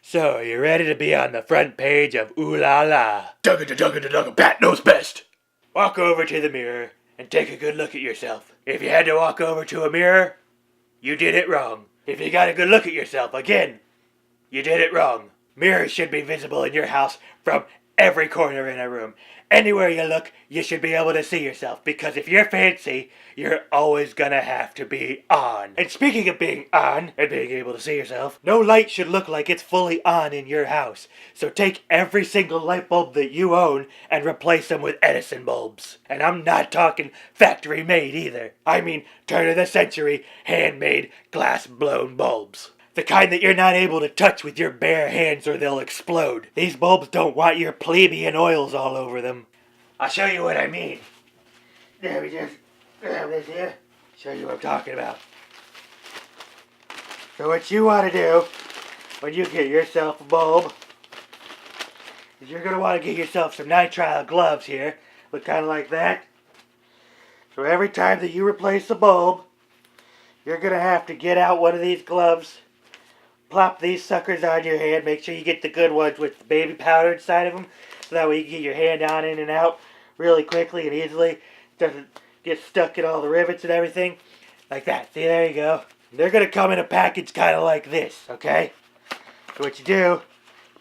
So, you ready to be on the front page of Ooh La La? Dugga, Pat knows best. Walk over to the mirror and take a good look at yourself. If you had to walk over to a mirror, you did it wrong. If you got a good look at yourself, again, you did it wrong. Mirrors should be visible in your house from every corner in a room. Anywhere you look, you should be able to see yourself, because if you're fancy, you're always gonna have to be on. And speaking of being on and being able to see yourself, no light should look like it's fully on in your house. So take every single light bulb that you own and replace them with Edison bulbs. And I'm not talking factory made either. I mean turn of the century, handmade, glass blown bulbs. The kind that you're not able to touch with your bare hands or they'll explode. These bulbs don't want your plebeian oils all over them. I'll show you what I mean. Let me just grab this here. Show you what I'm talking about. So what you want to do when you get yourself a bulb is you're going to want to get yourself some nitrile gloves here. Look kind of like that. So every time that you replace a bulb, you're going to have to get out one of these gloves. Plop these suckers on your hand. Make sure you get the good ones with the baby powder inside of them. So that way you can get your hand on in and out really quickly and easily. It doesn't get stuck in all the rivets and everything. Like that. See, there you go. They're going to come in a package kind of like this, okay? So what you do,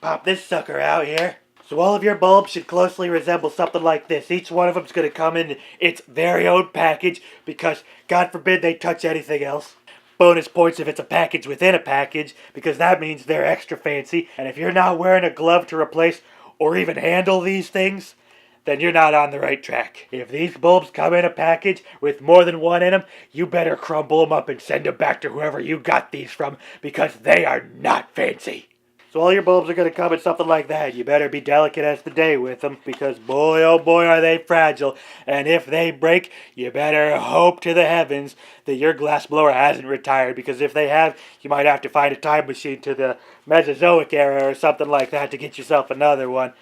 pop this sucker out here. So all of your bulbs should closely resemble something like this. Each one of them is going to come in its very own package because God forbid they touch anything else. Bonus points if it's a package within a package, because that means they're extra fancy. And if you're not wearing a glove to replace or even handle these things, then you're not on the right track. If these bulbs come in a package with more than one in them, you better crumble them up and send them back to whoever you got these from, because they are not fancy. So all your bulbs are going to come in something like that. You better be delicate as the day with them, because boy oh boy are they fragile. And if they break, you better hope to the heavens that your glassblower hasn't retired, because if they have, you might have to find a time machine to the Mesozoic era or something like that to get yourself another one.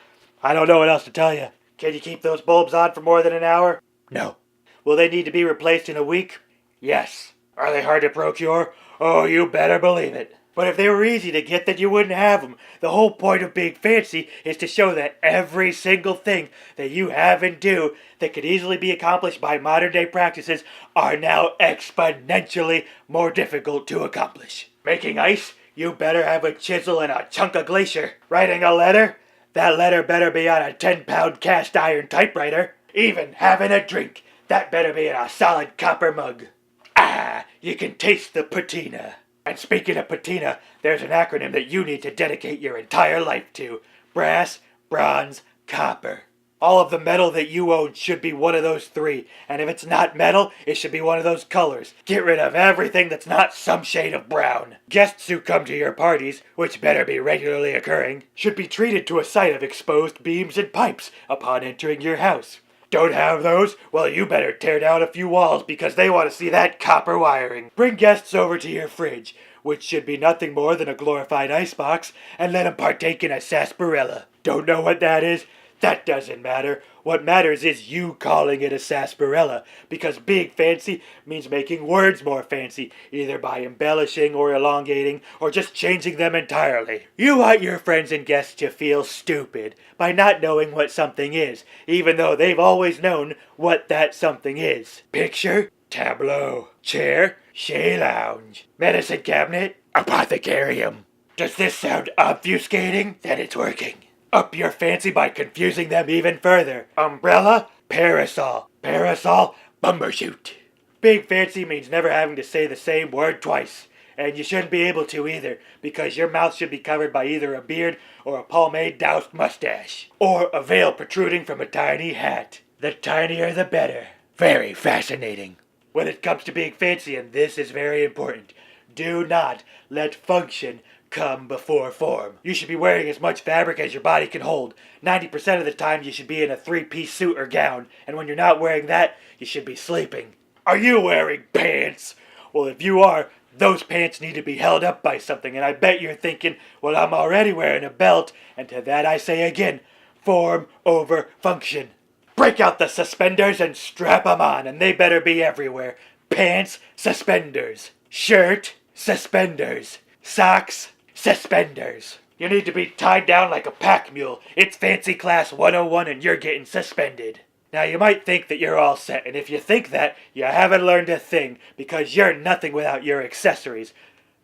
I don't know what else to tell you. Can you keep those bulbs on for more than an hour? No. Will they need to be replaced in a week? Yes. Are they hard to procure? Oh, you better believe it. But if they were easy to get, then you wouldn't have them. The whole point of being fancy is to show that every single thing that you have and do that could easily be accomplished by modern day practices are now exponentially more difficult to accomplish. Making ice? You better have a chisel and a chunk of glacier. Writing a letter? That letter better be on a 10-pound cast iron typewriter. Even having a drink? That better be in a solid copper mug. Ah, you can taste the patina. And speaking of patina, there's an acronym that you need to dedicate your entire life to. Brass, bronze, copper. All of the metal that you own should be one of those three. And if it's not metal, it should be one of those colors. Get rid of everything that's not some shade of brown. Guests who come to your parties, which better be regularly occurring, should be treated to a sight of exposed beams and pipes upon entering your house. Don't have those? Well, you better tear down a few walls, because they want to see that copper wiring. Bring guests over to your fridge, which should be nothing more than a glorified icebox, and let them partake in a sarsaparilla. Don't know what that is? That doesn't matter. What matters is you calling it a sarsaparilla, because being fancy means making words more fancy, either by embellishing or elongating, or just changing them entirely. You want your friends and guests to feel stupid by not knowing what something is, even though they've always known what that something is. Picture, tableau. Chair, chaise lounge. Medicine cabinet, apothecarium. Does this sound obfuscating? Then it's working. Up your fancy by confusing them even further. Umbrella, parasol. Parasol, bumbershoot. Being fancy means never having to say the same word twice. And you shouldn't be able to either, because your mouth should be covered by either a beard or a pomade-doused mustache. Or a veil protruding from a tiny hat. The tinier the better. Very fascinating. When it comes to being fancy, and this is very important, do not let function come before form. You should be wearing as much fabric as your body can hold. 90% of the time you should be in a 3-piece suit or gown, and when you're not wearing that, you should be sleeping. Are you wearing pants? Well, if you are, those pants need to be held up by something, and I bet you're thinking, well, I'm already wearing a belt, and to that I say again, form over function. Break out the suspenders and strap 'em on, and they better be everywhere. Pants, suspenders. Shirt, suspenders. Socks, suspenders. You need to be tied down like a pack mule. It's Fancy Class 101 and you're getting suspended. Now you might think that you're all set, and if you think that, you haven't learned a thing, because you're nothing without your accessories.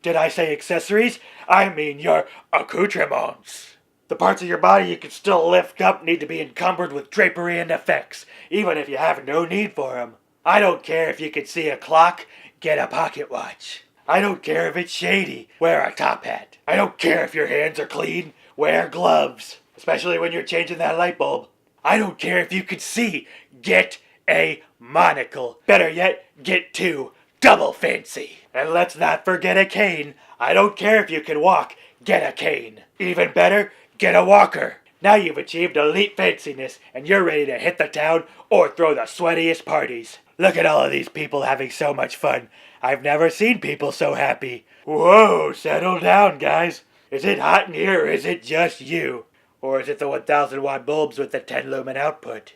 Did I say accessories? I mean your accoutrements. The parts of your body you can still lift up need to be encumbered with drapery and effects, even if you have no need for them. I don't care if you can see a clock, get a pocket watch. I don't care if it's shady, wear a top hat. I don't care if your hands are clean, wear gloves. Especially when you're changing that light bulb. I don't care if you can see, get a monocle. Better yet, get two, double fancy. And let's not forget a cane. I don't care if you can walk, get a cane. Even better, get a walker. Now you've achieved elite fanciness, and you're ready to hit the town or throw the sweatiest parties. Look at all of these people having so much fun. I've never seen people so happy. Whoa, settle down, guys. Is it hot in here or is it just you? Or is it the 1000 watt bulbs with the 10 lumen output?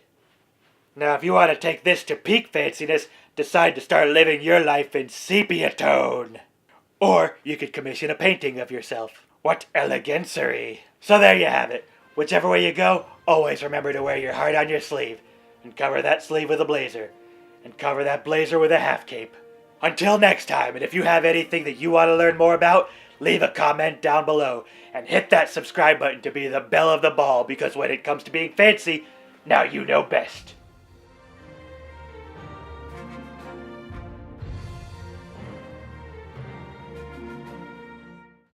Now if you want to take this to peak fanciness, decide to start living your life in sepia tone. Or you could commission a painting of yourself. What elegancery. So there you have it. Whichever way you go, always remember to wear your heart on your sleeve. And cover that sleeve with a blazer. And cover that blazer with a half cape. Until next time, and if you have anything that you want to learn more about, leave a comment down below. And hit that subscribe button to be the belle of the ball, because when it comes to being fancy, now you know best.